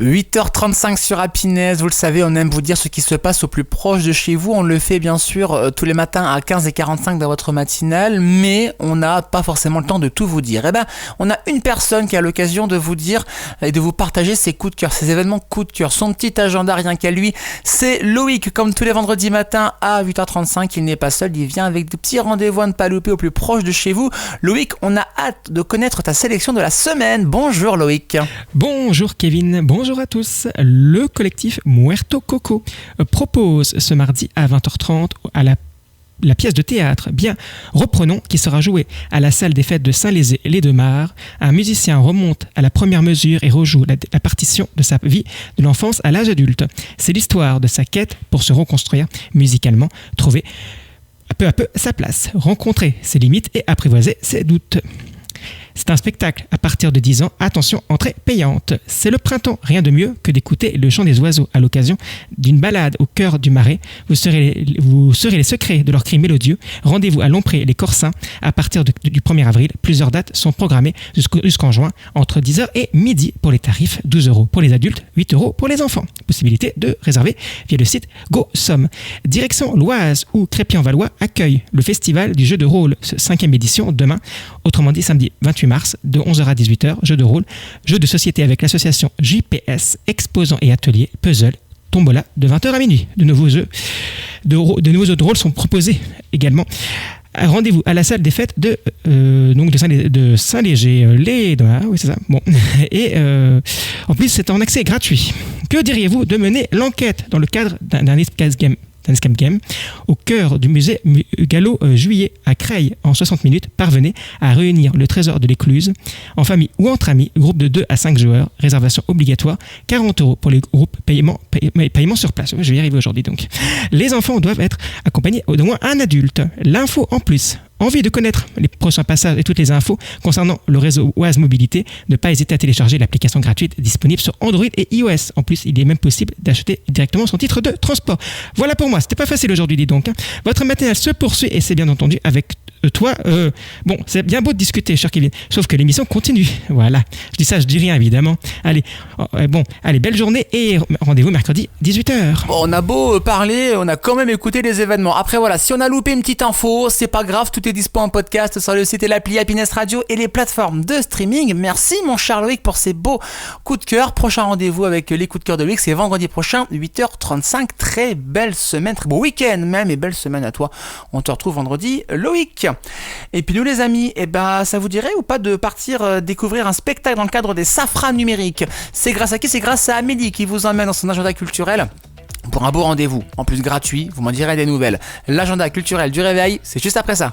8h35 sur Happiness, vous le savez, on aime vous dire ce qui se passe au plus proche de chez vous. On le fait bien sûr tous les matins à 15h45 dans votre matinale, mais on n'a pas forcément le temps de tout vous dire. Eh ben, on a une personne qui a l'occasion de vous dire et de vous partager ses coups de cœur, ses événements coups de cœur, son petit agenda rien qu'à lui. C'est Loïc, comme tous les vendredis matins à 8h35, il n'est pas seul, il vient avec des petits rendez-vous à ne pas louper au plus proche de chez vous. Loïc, on a hâte de connaître ta sélection de la semaine. Bonjour Loïc. Bonjour Kevin, bonjour à tous. Le collectif Muerto Coco propose ce mardi à 20h30 à la pièce de théâtre Bien Reprenons qui sera jouée à la salle des fêtes de Saint-Lézé-les-Deux-Mares. Un musicien remonte à la première mesure et rejoue la partition de sa vie de l'enfance à l'âge adulte. C'est l'histoire de sa quête pour se reconstruire musicalement, trouver peu à peu sa place, rencontrer ses limites et apprivoiser ses doutes. C'est un spectacle à partir de 10 ans, attention, entrée payante. C'est le printemps, rien de mieux que d'écouter le chant des oiseaux à l'occasion d'une balade au cœur du marais. Vous serez les secrets de leurs cris mélodieux. Rendez-vous à Lompré les Corsins à partir du 1er avril. Plusieurs dates sont programmées jusqu'en juin, entre 10h et midi pour les tarifs, 12 € pour les adultes, 8 € pour les enfants. Possibilité de réserver via le site GoSomme. Direction l'Oise où Crépy-en-Valois accueille le festival du jeu de rôle, 5e édition, demain, autrement dit samedi 28 mars, de 11h à 18h, jeux de rôle, jeux de société avec l'association JPS, exposants et ateliers, puzzle, tombola, de 20h à minuit. De nouveaux jeux de rôle sont proposés également. Rendez-vous à la salle des fêtes de Saint-Léger. Oui, c'est ça. Bon. Et en plus, c'est en accès gratuit. Que diriez-vous de mener l'enquête dans le cadre d'un escape game au cœur du musée Gallo Juillet à Creil en 60 minutes? Parvenez à réunir le trésor de l'écluse en famille ou entre amis, groupe de 2 à 5 joueurs, réservation obligatoire, 40 € pour les groupes, paiement sur place. Je vais y arriver aujourd'hui donc. Les enfants doivent être accompagnés d'au moins un adulte. L'info en plus. Envie de connaître les prochains passages et toutes les infos concernant le réseau Oise Mobilité, ne pas hésiter à télécharger l'application gratuite disponible sur Android et iOS. En plus, il est même possible d'acheter directement son titre de transport. Voilà pour moi, c'était pas facile aujourd'hui, dis donc. Votre matinale se poursuit et c'est bien entendu avec toi. Bon, c'est bien beau de discuter, cher Kevin, sauf que l'émission continue. Voilà, je dis ça, je dis rien évidemment. Allez, belle journée et rendez-vous mercredi 18h. Bon, on a beau parler, on a quand même écouté les événements. Après voilà, si on a loupé une petite info, c'est pas grave, tout est dispo en podcast sur le site et l'appli Happiness Radio et les plateformes de streaming. Merci mon cher Loïc pour ces beaux coups de cœur. Prochain rendez-vous avec les coups de cœur de Loïc, c'est vendredi prochain, 8h35. Très belle semaine, très beau week-end même et belle semaine à toi. On te retrouve vendredi, Loïc. Et puis nous les amis, ça vous dirait ou pas de partir découvrir un spectacle dans le cadre des Safras numériques? C'est grâce à qui? C'est grâce à Amélie qui vous emmène dans son agenda culturel pour un beau rendez-vous, en plus gratuit, vous m'en direz des nouvelles. L'agenda culturel du réveil, c'est juste après ça.